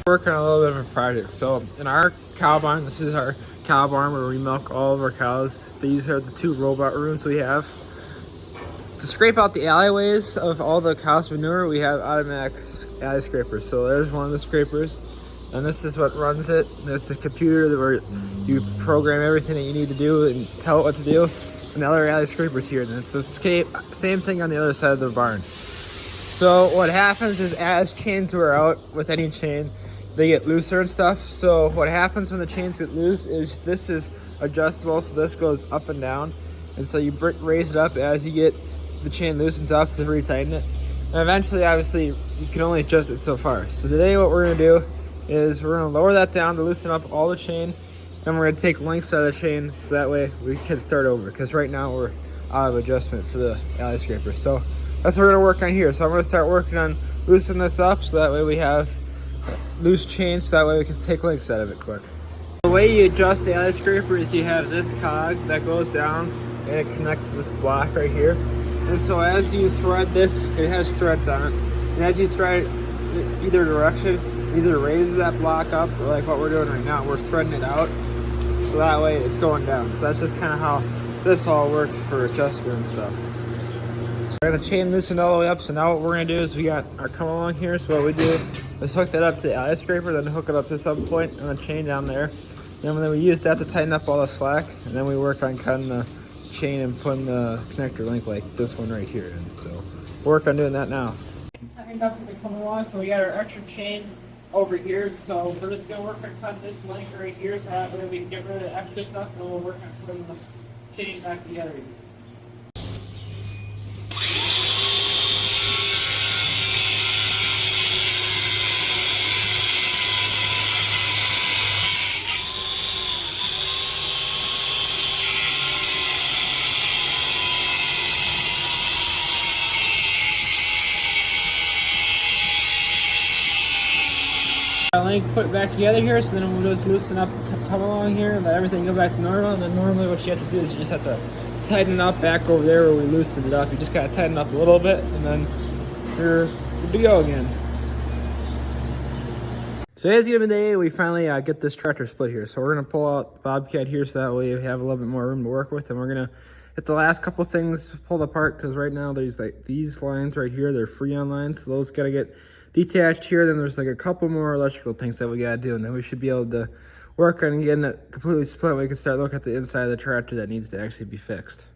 Working on a little bit of a project. So in our cow barn, this is our cow barn where we milk all of our cows. These are the 2 robot rooms we have. To scrape out the alleyways of all the cow's manure, we have automatic alley scrapers. So there's one of the scrapers, and this is what runs it. There's the computer where you program everything that you need to do and tell it what to do. And the other alley scrapers here. And it's the same thing on the other side of the barn. So what happens is as chains wear out with any chain, they get looser and stuff. So what happens when the chains get loose is this is adjustable, so this goes up and down, and so you raise it up as you get the chain loosens up to retighten it, and eventually obviously you can only adjust it so far. So today what we're going to do is we're going to lower that down to loosen up all the chain, and we're going to take lengths out of the chain so that way we can start over, because right now we're out of adjustment for the alley scraper. So that's what we're going to work on here. So I'm going to start working on loosening this up so that way we have loose chain, so that way we can take lengths out of it quick. The way you adjust the alley scraper is you have this cog that goes down and it connects to this block right here. And so as you thread this, it has threads on it, and as you thread it either direction, either raises that block up, or like what we're doing right now, we're threading it out, so that way it's going down. So that's just kind of how this all works for adjustment and stuff. I got the chain loosened all the way up, so now what we're going to do is we got our come along here. So what we do is hook that up to the alley scraper, then hook it up to some point on the chain down there. Then we use that to tighten up all the slack, and then we work on cutting the chain and putting the connector link like this one right here in. So work on doing that now. Tightened up when we come along, so we got our extra chain over here. So we're just going to work on cutting this link right here, so that way we can get rid of the extra stuff, and we'll work on putting the chain back together. Link put it back together here, so then we'll just loosen up, come along here, let everything go back to normal. And then normally what you have to do is you just have to tighten it up back over there where we loosened it up. You just gotta tighten up a little bit, and then you're good to go again. Today's the end of the day. We finally get this tractor split here, so we're gonna pull out Bobcat here so that way we have a little bit more room to work with, and we're gonna get the last couple things pulled apart, because right now there's like these lines right here, they're Freon lines, so those gotta get detached here. Then there's like a couple more electrical things that we gotta do, and then we should be able to work on getting it completely split. We can start looking at the inside of the tractor that needs to actually be fixed.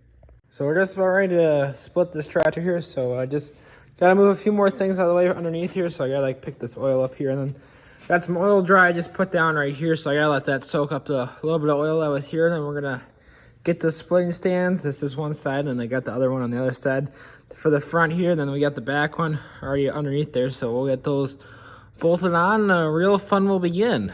So we're just about ready to split this tractor here, so I just gotta move a few more things out of the way underneath here. So I gotta like pick this oil up here, and then got some oil dry I just put down right here, so I gotta let that soak up the little bit of oil that was here. Then we're gonna get the splitting stands. This is one side, and I got the other one on the other side for the front here. Then we got the back one already underneath there, so we'll get those bolted on. Real fun will begin.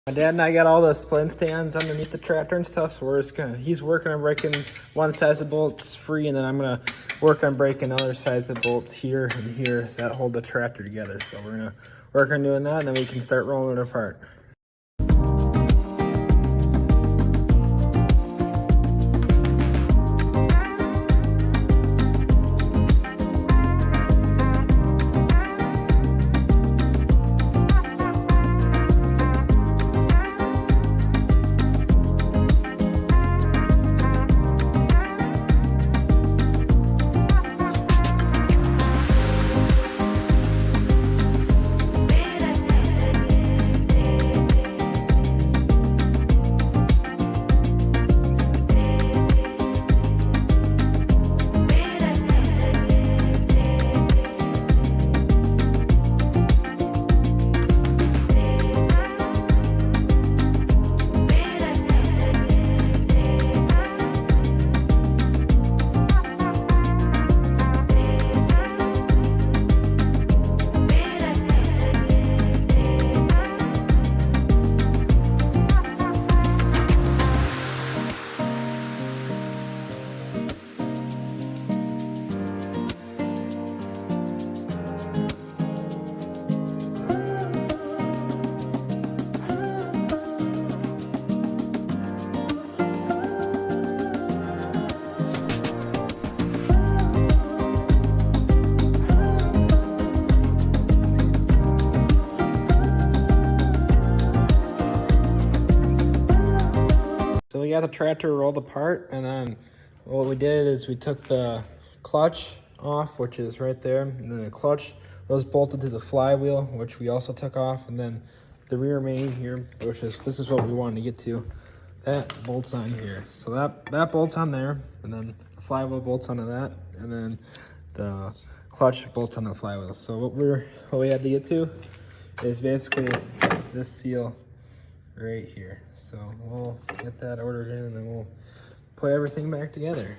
My dad and I got all the splint stands underneath the tractor and stuff, so we're just he's working on breaking one size of bolts free, and then I'm gonna work on breaking other sides of bolts here and here that hold the tractor together. So we're gonna work on doing that, and then we can start rolling it apart. got the tractor rolled apart, and then what we did is we took the clutch off, which is right there, and then the clutch was bolted to the flywheel, which we also took off, and then the rear main here, which is, this is what we wanted to get to, that bolts on here. So that bolts on there, and then the flywheel bolts onto that, and then the clutch bolts on the flywheel. So what we had to get to is basically this seal right here. So we'll get that ordered in, and then we'll put everything back together.